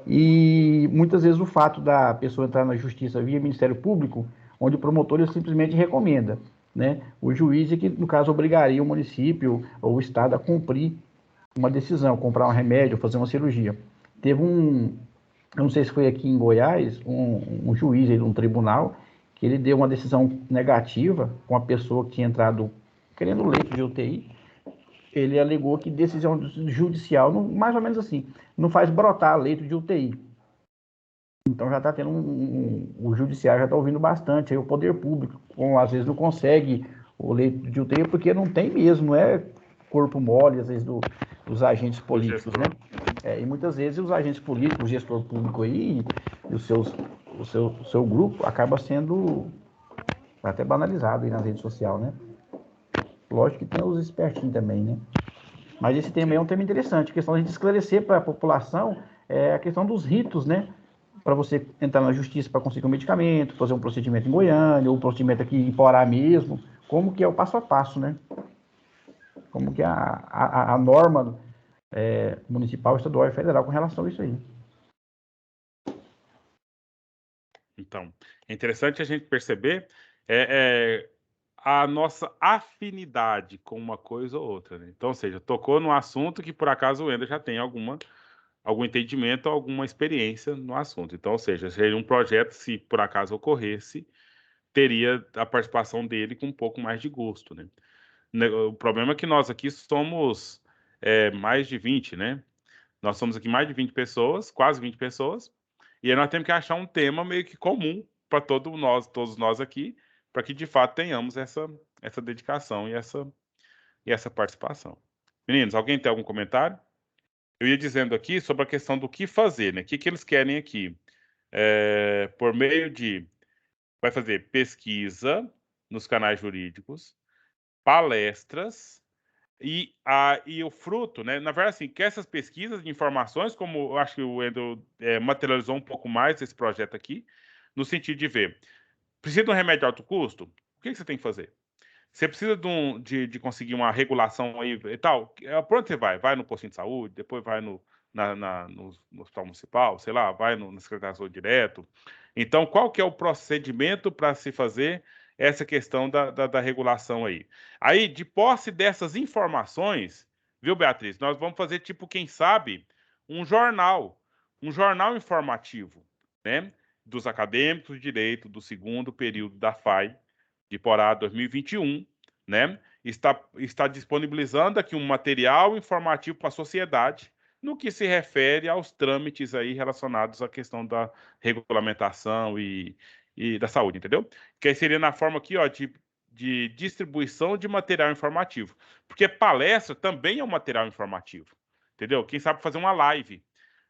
E muitas vezes o fato da pessoa entrar na justiça via Ministério Público, onde o promotor ele simplesmente recomenda, né? O juiz é que, no caso, obrigaria o município ou o estado a cumprir uma decisão, comprar um remédio, fazer uma cirurgia. Teve eu não sei se foi aqui em Goiás, um juiz aí de um tribunal, que ele deu uma decisão negativa com a pessoa que tinha entrado querendo leito de UTI. Ele alegou que decisão judicial, mais ou menos assim, não faz brotar leito de UTI. Então já está tendo o judiciário já está ouvindo bastante, aí o poder público, às vezes não consegue o leito de UTI porque não tem mesmo, não é corpo mole, às vezes, dos agentes políticos, né? E muitas vezes os agentes políticos, o gestor público aí, e o seu grupo acaba sendo até banalizado aí nas redes sociais, né? Lógico que tem os espertinhos também, né? Mas esse tema aí é um tema interessante, a questão de a gente esclarecer para a população a questão dos ritos, né? Para você entrar na justiça para conseguir um medicamento, fazer um procedimento em Goiânia, ou um procedimento aqui em Porá mesmo, como que é o passo a passo, né? Como que é a norma municipal, estadual e federal com relação a isso aí. Então, é interessante a gente perceber a nossa afinidade com uma coisa ou outra, né? Então, ou seja, tocou num assunto que por acaso o Ender já tem alguma algum entendimento, alguma experiência no assunto. Então, ou seja, seria um projeto, se por acaso ocorresse, teria a participação dele com um pouco mais de gosto, né? O problema é que nós aqui somos mais de 20, né? Nós somos aqui mais de 20 pessoas, quase 20 pessoas, e aí nós temos que achar um tema meio que comum para todos nós aqui, para que de fato tenhamos essa dedicação e essa participação. Meninos, alguém tem algum comentário? Eu ia dizendo aqui sobre a questão do que fazer, né? O que eles querem aqui? Por meio de... Vai fazer pesquisa nos canais jurídicos, palestras e o fruto, né? Na verdade, assim, que essas pesquisas de informações, como eu acho que o Endo materializou um pouco mais esse projeto aqui, no sentido de ver, precisa de um remédio de alto custo? O que você tem que fazer? Você precisa de conseguir uma regulação aí e tal? Por onde você vai? Vai no postinho de saúde, depois vai no hospital municipal, sei lá, vai na Secretaria de Saúde direto. Então, qual que é o procedimento para se fazer essa questão da regulação aí? Aí, de posse dessas informações, viu, Beatriz? Nós vamos fazer, tipo, quem sabe, um jornal informativo, né? Dos acadêmicos de direito do segundo período da FAI, de Porá 2021, né? Está disponibilizando aqui um material informativo para a sociedade no que se refere aos trâmites aí relacionados à questão da regulamentação e da saúde, entendeu? Que aí seria na forma aqui, ó, de distribuição de material informativo. Porque palestra também é um material informativo, entendeu? Quem sabe fazer uma live,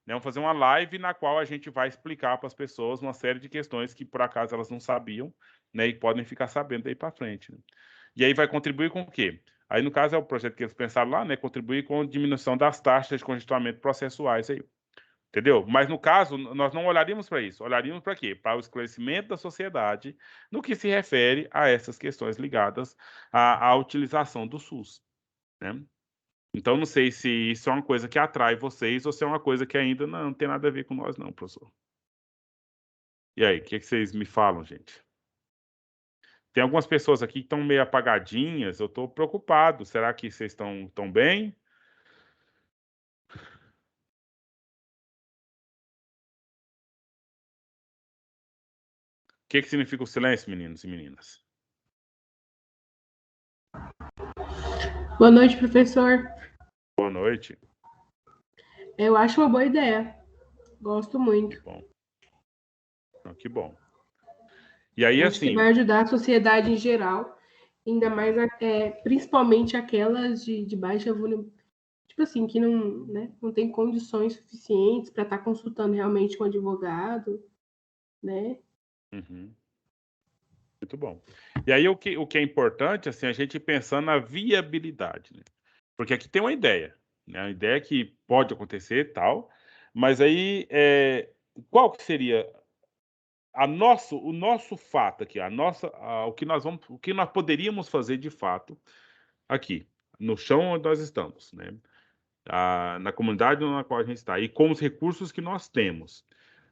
né? Vamos fazer uma live na qual a gente vai explicar para as pessoas uma série de questões que por acaso elas não sabiam, né? E podem ficar sabendo daí para frente, né? E aí vai contribuir com o quê? Aí, no caso, é o projeto que eles pensaram lá, né? Contribuir com a diminuição das taxas de congestionamento processuais aí. Entendeu? Mas, no caso, nós não olharíamos para isso. Olharíamos para quê? Para o esclarecimento da sociedade no que se refere a essas questões ligadas à utilização do SUS, né? Então, não sei se isso é uma coisa que atrai vocês ou se é uma coisa que ainda não tem nada a ver com nós, não, professor. E aí, o que vocês me falam, gente? Tem algumas pessoas aqui que estão meio apagadinhas, eu estou preocupado. Será que vocês estão bem? O que significa o silêncio, meninos e meninas? Boa noite, professor. Boa noite. Eu acho uma boa ideia. Gosto muito. Que bom. Não, que bom. E aí, Acho que assim... vai ajudar a sociedade em geral, ainda mais, principalmente aquelas de baixa vulnerabilidade. Tipo assim, que não, né, não tem condições suficientes para estar consultando realmente um advogado, né? Uhum. Muito bom. E aí, o que é importante, assim, a gente pensar na viabilidade, né? Porque aqui tem uma ideia, né? Uma ideia que pode acontecer e tal, mas aí, qual que seria o nosso fato aqui, o que nós poderíamos fazer de fato aqui, no chão onde nós estamos, né? Na comunidade na qual a gente está, e com os recursos que nós temos,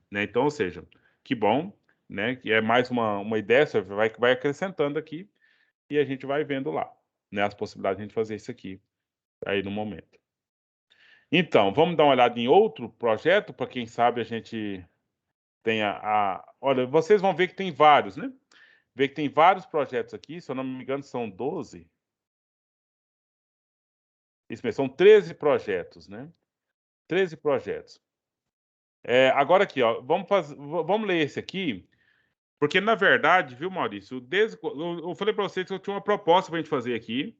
né? Então, ou seja, que bom, né? Que é mais uma ideia, você vai acrescentando aqui e a gente vai vendo lá, né? As possibilidades de a gente fazer isso aqui aí no momento. Então, vamos dar uma olhada em outro projeto, para quem sabe a gente tenha Olha, vocês vão ver que tem vários, né? Ver que tem vários projetos aqui, se eu não me engano, são 12. Isso mesmo, são 13 projetos, né? 13 projetos. Agora aqui, ó, vamos ler esse aqui, porque na verdade, viu, Maurício, eu falei para vocês que eu tinha uma proposta para a gente fazer aqui,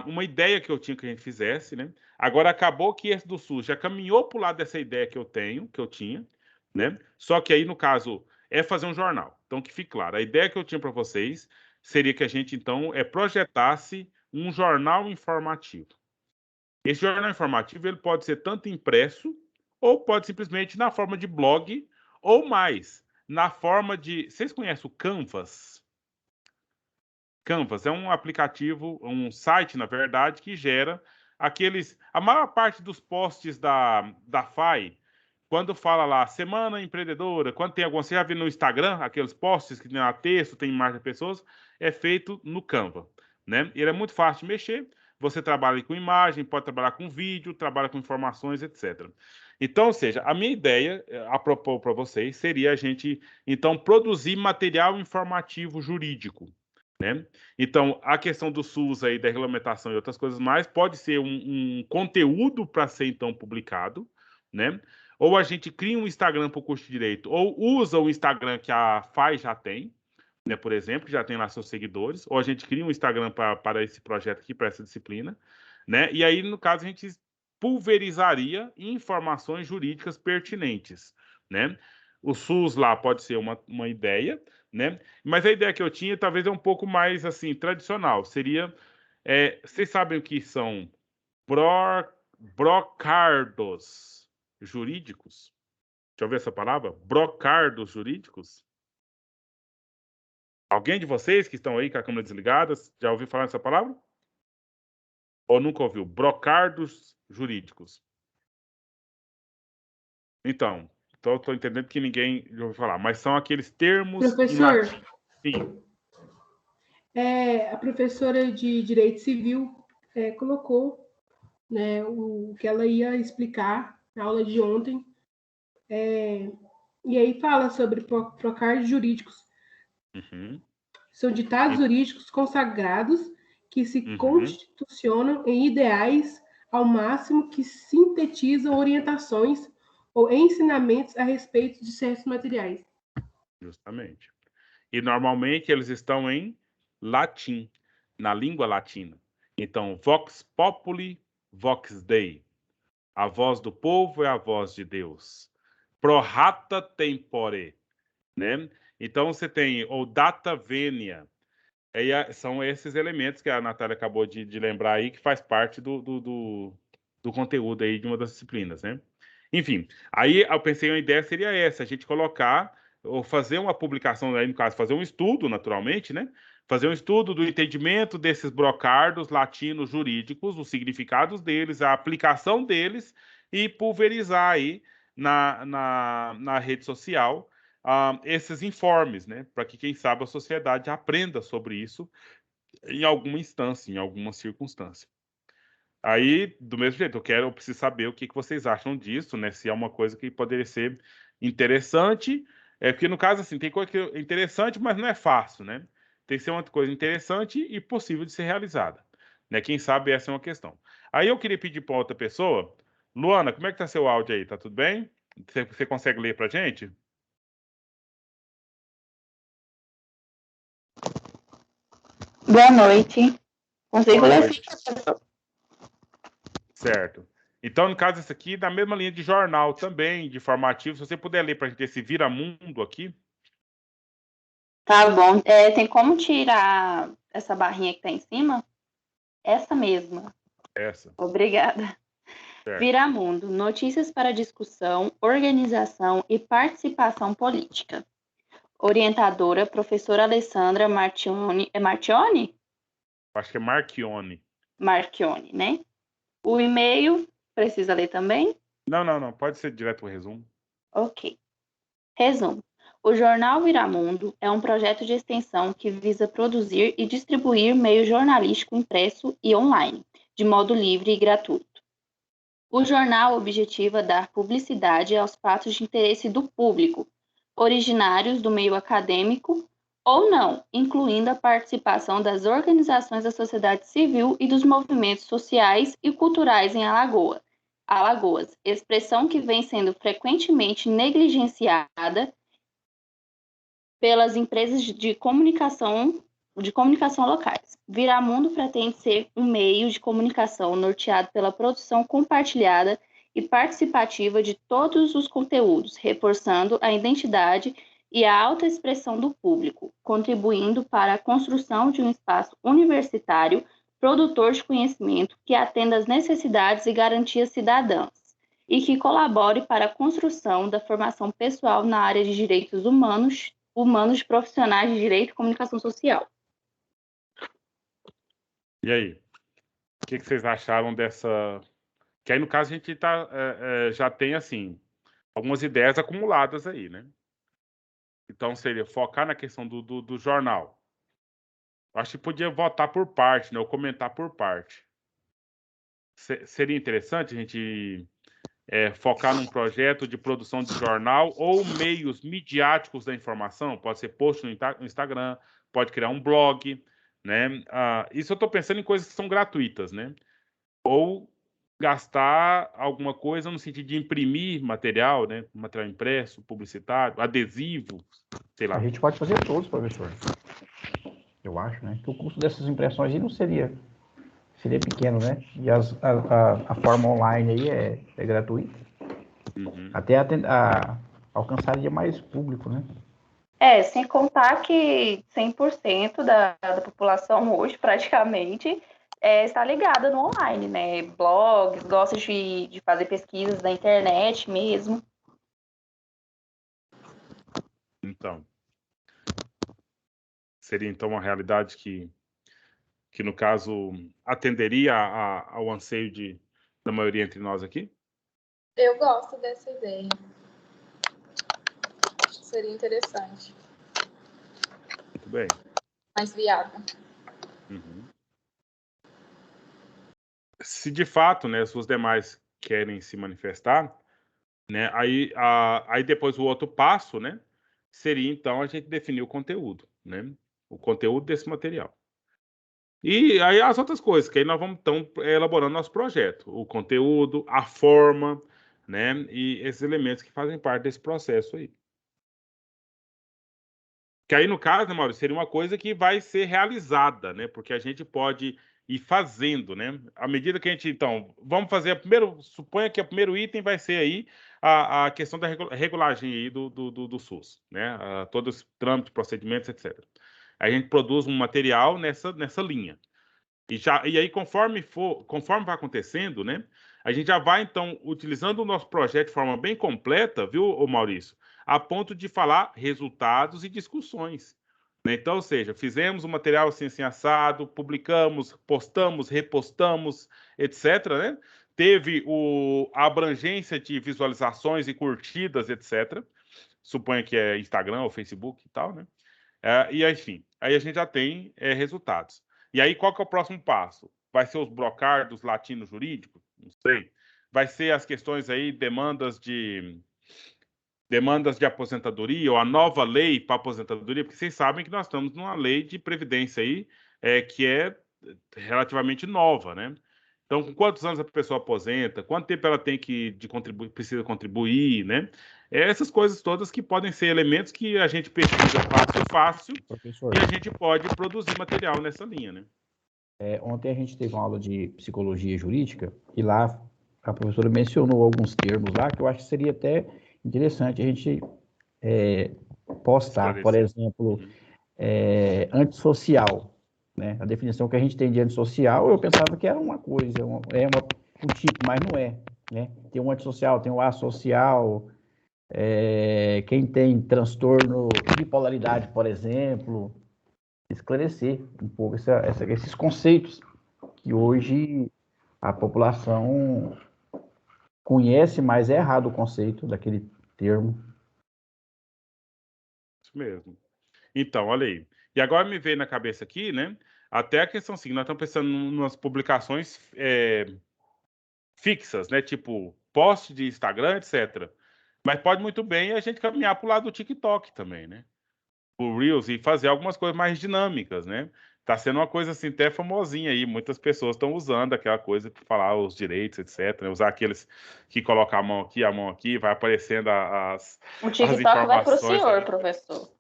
uma ideia que eu tinha que a gente fizesse, né? Agora acabou que esse do SUS já caminhou para o lado dessa ideia que eu tinha, né? Só que aí, no caso, é fazer um jornal. Então, que fique claro, a ideia que eu tinha para vocês seria que a gente, então, projetasse um jornal informativo. Esse jornal informativo ele pode ser tanto impresso, ou pode simplesmente na forma de blog, ou mais, na forma de... Vocês conhecem o Canvas? Canvas é um aplicativo, um site, na verdade, que gera a maior parte dos posts da FAI, quando fala lá, Semana Empreendedora, quando tem algum, você já viu no Instagram, aqueles posts que tem lá texto, tem imagem de pessoas, é feito no Canva, né? Ele é muito fácil de mexer, você trabalha com imagem, pode trabalhar com vídeo, trabalha com informações, etc. Então, ou seja, a minha ideia, a propor para vocês, seria a gente, então, produzir material informativo jurídico, né? Então, a questão do SUS aí, da regulamentação e outras coisas mais, pode ser um conteúdo para ser, então, publicado, né? Ou a gente cria um Instagram para o curso de Direito, ou usa o Instagram que a FAI já tem, né, por exemplo, que já tem lá seus seguidores, ou a gente cria um Instagram para esse projeto aqui, para essa disciplina, né? E aí, no caso, a gente pulverizaria informações jurídicas pertinentes, né? O SUS lá pode ser uma ideia, né? Mas a ideia que eu tinha talvez é um pouco mais assim tradicional. Seria, vocês sabem o que são brocardos jurídicos? Deixa eu ver essa palavra. Brocardos jurídicos? Alguém de vocês que estão aí com a câmera desligada já ouviu falar dessa palavra? Ou nunca ouviu? Brocardos jurídicos. Então, estou entendendo que ninguém já ouviu falar, mas são aqueles termos em Professor, latim. Sim. a professora de Direito Civil colocou, né, o que ela ia explicar na aula de ontem, e aí fala sobre procards jurídicos. Uhum. São ditados jurídicos consagrados que se constitucionam em ideais ao máximo que sintetizam orientações ou ensinamentos a respeito de certos materiais. Justamente. E normalmente eles estão em latim, na língua latina. Então, vox populi, vox dei. A voz do povo é a voz de Deus. Pro rata tempore, né? Então você tem o data venia. São esses elementos que a Natália acabou de lembrar aí, que faz parte do conteúdo aí de uma das disciplinas, né? Enfim, aí eu pensei, uma ideia seria essa, a gente colocar, ou fazer uma publicação, aí no caso, fazer um estudo, naturalmente, né? Fazer um estudo do entendimento desses brocardos latinos jurídicos, os significados deles, a aplicação deles, e pulverizar aí na rede social esses informes, né? Para que, quem sabe, a sociedade aprenda sobre isso em alguma instância, em alguma circunstância. Aí, do mesmo jeito, eu preciso saber o que vocês acham disso, né? Se é uma coisa que poderia ser interessante, porque no caso, assim, tem coisa que é interessante, mas não é fácil, né? Tem que ser uma coisa interessante e possível de ser realizada, né? Quem sabe essa é uma questão. Aí eu queria pedir para outra pessoa, Luana, como é que tá seu áudio aí? Tá tudo bem? Você consegue ler pra gente? Boa noite. Consigo Boa ler noite. sim, professor. Certo. Então, no caso, esse aqui, da mesma linha de jornal também, de formativo, se você puder ler para a gente esse Viramundo aqui. Tá bom. Tem como tirar essa barrinha que tá em cima? Essa mesma. Essa. Obrigada. Certo. Viramundo. Notícias para discussão, organização e participação política. Orientadora, professora Alessandra Marchione. É Marchione? Acho que é Marchione. Marchione, né? O e-mail, precisa ler também? Não. Pode ser direto o resumo. Ok. Resumo. O Jornal Viramundo é um projeto de extensão que visa produzir e distribuir meio jornalístico impresso e online, de modo livre e gratuito. O jornal objetiva dar publicidade aos fatos de interesse do público, originários do meio acadêmico ou não, incluindo a participação das organizações da sociedade civil e dos movimentos sociais e culturais em Alagoas, expressão que vem sendo frequentemente negligenciada pelas empresas de comunicação locais. Viramundo pretende ser um meio de comunicação norteado pela produção compartilhada e participativa de todos os conteúdos, reforçando a identidade e a autoexpressão do público, contribuindo para a construção de um espaço universitário produtor de conhecimento que atenda às necessidades e garantias cidadãs e que colabore para a construção da formação pessoal na área de direitos humanos de profissionais de direito e comunicação social. E aí? O que vocês acharam dessa... Que aí, no caso, a gente já tem, assim, algumas ideias acumuladas aí, né? Então, seria focar na questão do jornal. Acho que podia votar por parte, né? Ou comentar por parte. Seria interessante a gente focar num projeto de produção de jornal ou meios midiáticos da informação, pode ser post no Instagram, pode criar um blog, né? Isso eu estou pensando em coisas que são gratuitas, né? Ou gastar alguma coisa no sentido de imprimir material, né? Material impresso, publicitário, adesivo, sei lá. A gente pode fazer todos, professor. Eu acho, né? Que o custo dessas impressões aí não seria pequeno, né? E a forma online aí é gratuita. Uhum. Até alcançaria mais público, né? Sem contar que 100% da população hoje, praticamente, está ligada no online, né? Blogs, gosta de fazer pesquisas na internet mesmo. Então, seria então uma realidade que no caso, atenderia ao anseio da maioria entre nós aqui? Eu gosto dessa ideia. Acho que seria interessante. Muito bem. Mais viável. Uhum. Se de fato, né, se os demais querem se manifestar, né, aí depois o outro passo, né, seria então a gente definir o conteúdo, né, o conteúdo desse material. E aí as outras coisas, que aí nós vamos então elaborando nosso projeto, o conteúdo, a forma, né, e esses elementos que fazem parte desse processo aí. Que aí, no caso, né, Maurício, seria uma coisa que vai ser realizada, né? Porque a gente pode ir fazendo, né? À medida que a gente, então, vamos fazer suponha que o primeiro item vai ser aí a questão da regulagem aí do SUS, né? Todos os trâmites, procedimentos, etc. A gente produz um material nessa linha. E aí, conforme vai acontecendo, né? A gente já vai, então, utilizando o nosso projeto de forma bem completa, viu, Maurício? A ponto de falar resultados e discussões. Né? Então, ou seja, fizemos o material assim assado, publicamos, postamos, repostamos, etc. Né? Teve a abrangência de visualizações e curtidas, etc. Suponha que é Instagram ou Facebook e tal, né? E enfim, aí a gente já tem resultados. E aí, qual que é o próximo passo? Vai ser os brocardos latinos jurídicos? Não sei. Vai ser as questões aí, demandas de aposentadoria, ou a nova lei para aposentadoria, porque vocês sabem que nós estamos numa lei de previdência aí, que é relativamente nova, né? Então, com quantos anos a pessoa aposenta, quanto tempo ela tem precisa contribuir, né? Essas coisas todas que podem ser elementos que a gente pesquisa fácil, Professor, e a gente pode produzir material nessa linha, né? ontem a gente teve uma aula de psicologia jurídica e lá a professora mencionou alguns termos lá que eu acho que seria até interessante a gente postar. Por exemplo, antissocial, né? A definição que a gente tem de antissocial, eu pensava que era uma coisa, um tipo, mas não é, né? Tem o antissocial, tem o asocial, quem tem transtorno de bipolaridade, por exemplo, esclarecer um pouco esses conceitos que hoje a população conhece, mas é errado o conceito daquele termo. Isso mesmo. Então, olha aí. E agora me veio na cabeça aqui, né? Até a questão assim, nós estamos pensando em umas publicações fixas, né? Tipo, post de Instagram, etc. Mas pode muito bem a gente caminhar para o lado do TikTok também, né? O Reels e fazer algumas coisas mais dinâmicas, né? Tá sendo uma coisa assim até famosinha aí. Muitas pessoas estão usando aquela coisa para falar os direitos, etc. Né? Usar aqueles que colocam a mão aqui, vai aparecendo as TikTok vai pro informações. senhor, professor.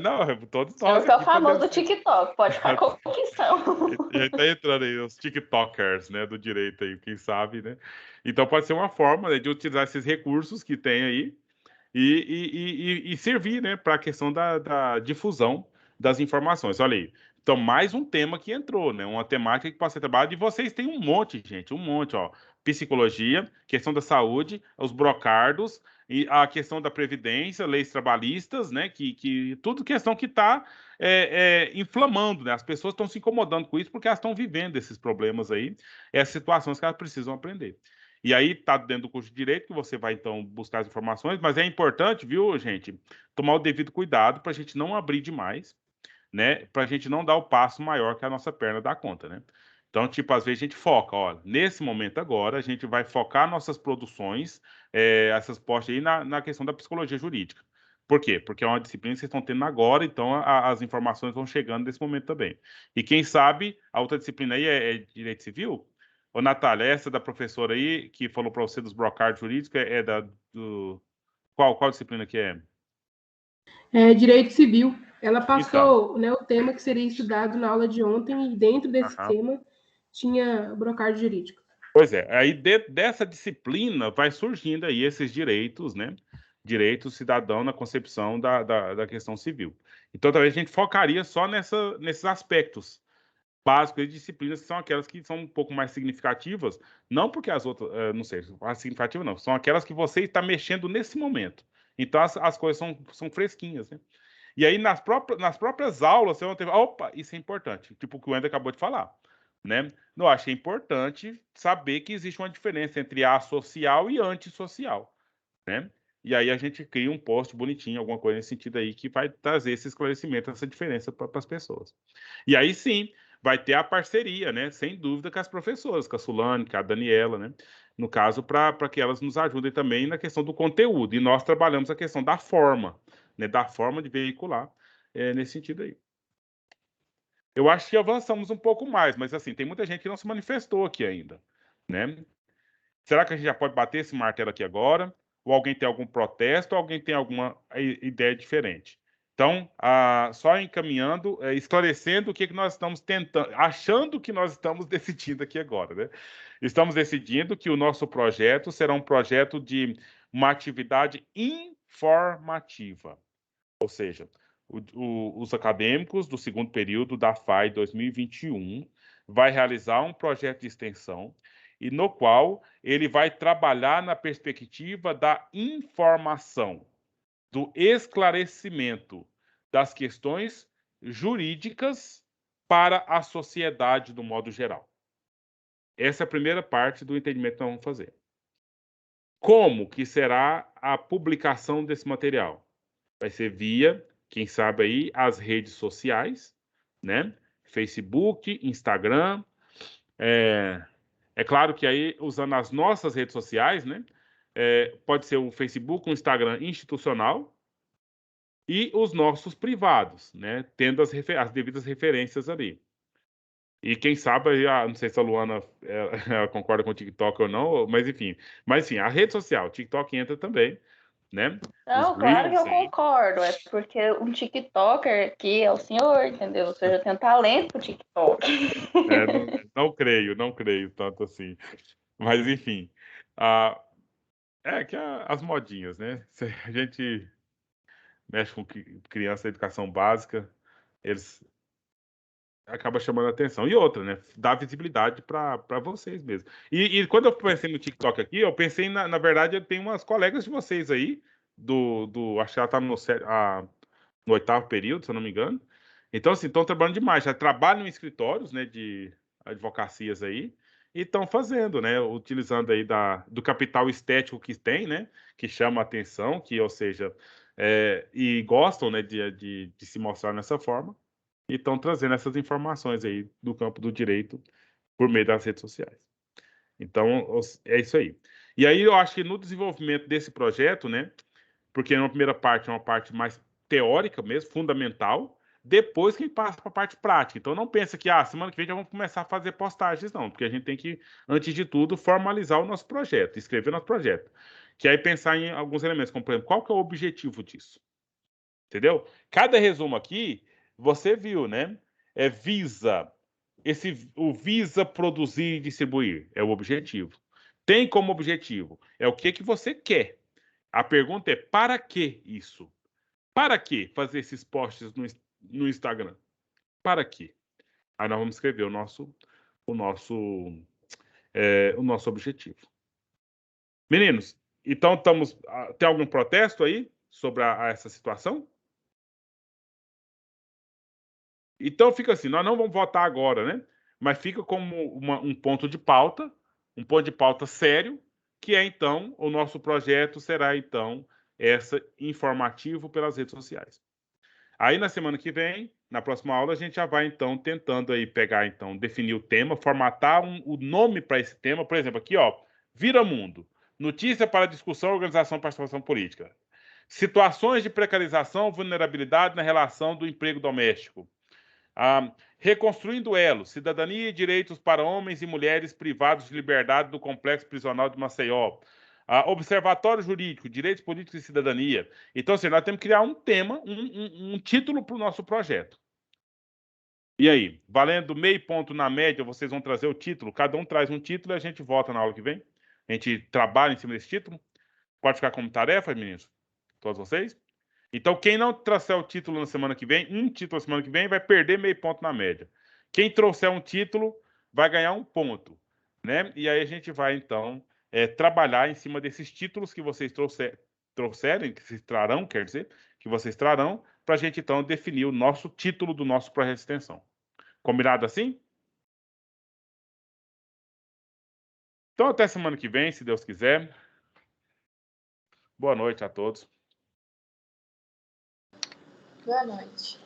Não, todos O senhor nós que é o aqui famoso podemos do TikTok, pode ficar com conquistão. Já tá entrando aí os TikTokers, né, do direito aí, quem sabe, né? Então pode ser uma forma, né, de utilizar esses recursos que tem aí e servir, né, para a questão da difusão das informações. Olha aí. Então, mais um tema que entrou, né? Uma temática que pode ser trabalhada. E vocês têm um monte, gente, um monte, ó. Psicologia, questão da saúde, os brocardos, e a questão da previdência, leis trabalhistas, né? Que tudo questão que está inflamando, né? As pessoas estão se incomodando com isso porque elas estão vivendo esses problemas aí, essas situações que elas precisam aprender. E aí está dentro do curso de Direito que você vai, então, buscar as informações, mas é importante, viu, gente, tomar o devido cuidado para a gente não abrir demais, né? Para a gente não dar o passo maior que a nossa perna dá conta, né? Então, tipo, às vezes a gente foca, ó, nesse momento agora, a gente vai focar nossas produções, essas postas aí, na questão da psicologia jurídica. Por quê? Porque é uma disciplina que vocês estão tendo agora, então as informações vão chegando nesse momento também. E quem sabe, a outra disciplina aí é Direito Civil? Ô, Natália, essa da professora aí, que falou para você dos brocards jurídicos, Qual disciplina que é? Direito Civil. Ela Então, passou, né, o tema que seria estudado na aula de ontem, e dentro desse tema tinha o brocardo jurídico. pois é, aí dessa disciplina vai surgindo aí esses direitos, né? Direito cidadão na concepção da questão civil. Então, talvez a gente focaria só nesses aspectos básicos de disciplinas, que são aquelas que são um pouco mais significativas, não porque as outras, não sei, as significativas não, são aquelas que você está mexendo nesse momento. Então, as coisas são fresquinhas, né? E aí, nas próprias aulas, você vai ter, opa, isso é importante, tipo o que o Wender acabou de falar, né? Eu achei importante saber que existe uma diferença entre asocial e antissocial, né? E aí a gente cria um post bonitinho, alguma coisa nesse sentido aí, que vai trazer esse esclarecimento, essa diferença para as pessoas. E aí sim, vai ter a parceria, né? Sem dúvida, com as professoras, com a Sulane, com a Daniela, né? No caso, para que elas nos ajudem também na questão do conteúdo. E nós trabalhamos a questão da forma, né? Da forma de veicular, nesse sentido aí. Eu acho que avançamos um pouco mais, mas assim, tem muita gente que não se manifestou aqui ainda, né? Será que a gente já pode bater esse martelo aqui agora? Ou alguém tem algum protesto, ou alguém tem alguma ideia diferente? Então, só encaminhando, esclarecendo o que nós estamos tentando, achando que nós estamos decidindo aqui agora, né? Estamos decidindo que o nosso projeto será um projeto de uma atividade informativa, ou seja, os acadêmicos do segundo período da FAI 2021 vai realizar um projeto de extensão e no qual ele vai trabalhar na perspectiva da informação, do esclarecimento das questões jurídicas para a sociedade do modo geral. Essa é a primeira parte do entendimento que nós vamos fazer. Como que será a publicação desse material? Vai ser via, quem sabe aí, as redes sociais, né? Facebook, Instagram. É claro que aí, usando as nossas redes sociais, né? Pode ser o Facebook, o Instagram institucional e os nossos privados, né? Tendo as devidas referências ali. E quem sabe, não sei se a Luana ela concorda com o TikTok ou não, mas enfim. Mas sim, a rede social, o TikTok entra também, né? Não, Os claro que eu Reels aí. concordo. É porque um TikToker aqui é o senhor, entendeu? Ou seja, tem talento pro TikTok. Não creio tanto assim. Mas enfim. Que as modinhas, né? Se a gente mexe com criança da educação básica, eles acaba chamando a atenção. E outra, né? Dá visibilidade para vocês mesmo. E quando eu pensei no TikTok aqui, eu pensei, na verdade, eu tenho umas colegas de vocês aí, acho que ela tá no 8º período, se eu não me engano. Então, assim, estão trabalhando demais. Já trabalham em escritórios, né, de advocacias aí, e estão fazendo, né, utilizando aí do capital estético que tem, né, que chama a atenção, ou seja, e gostam, né, de se mostrar nessa forma, e estão trazendo essas informações aí do campo do direito por meio das redes sociais. Então, é isso aí. E aí eu acho que no desenvolvimento desse projeto, né, porque na primeira parte é uma parte mais teórica mesmo, fundamental, depois que passa para a parte prática. Então não pensa que semana que vem já vamos começar a fazer postagens, não, porque a gente tem que, antes de tudo, formalizar o nosso projeto, escrever o nosso projeto. Que aí pensar em alguns elementos, como por exemplo, qual que é o objetivo disso? Entendeu? Cada resumo aqui, você viu, né? O visa produzir e distribuir, é o objetivo. Tem como objetivo, é o que você quer. A pergunta é, para que isso? Para que fazer esses posts no Instagram? Para quê? Aí nós vamos escrever o nosso objetivo. Meninos, então tem algum protesto aí sobre essa situação? Então fica assim, nós não vamos votar agora, né? Mas fica como um ponto de pauta sério, que é então, o nosso projeto será então essa informativo pelas redes sociais. Aí, na semana que vem, na próxima aula, a gente já vai, então, tentando aí pegar, então, definir o tema, formatar o nome para esse tema. Por exemplo, aqui, ó, Vira Mundo. Notícia para discussão, organização e participação política. Situações de precarização, vulnerabilidade na relação do emprego doméstico. Reconstruindo elos, cidadania e direitos para homens e mulheres privados de liberdade do complexo prisional de Maceió. Observatório jurídico, direitos políticos e cidadania. Então, assim, nós temos que criar um tema, um título para o nosso projeto. E aí, valendo meio ponto na média, vocês vão trazer o título, cada um traz um título e a gente volta na aula que vem. A gente trabalha em cima desse título. Pode ficar como tarefa, meninos? Todos vocês? Então, quem não trouxer o título na semana que vem, um título na semana que vem, vai perder meio ponto na média. Quem trouxer um título vai ganhar um ponto, né? E aí a gente vai, então, trabalhar em cima desses títulos que vocês trouxerem, que vocês trarão, quer dizer, que vocês trarão, para a gente, então, definir o nosso título do nosso projeto de extensão. Combinado assim? Então, até semana que vem, se Deus quiser. Boa noite a todos. Boa noite.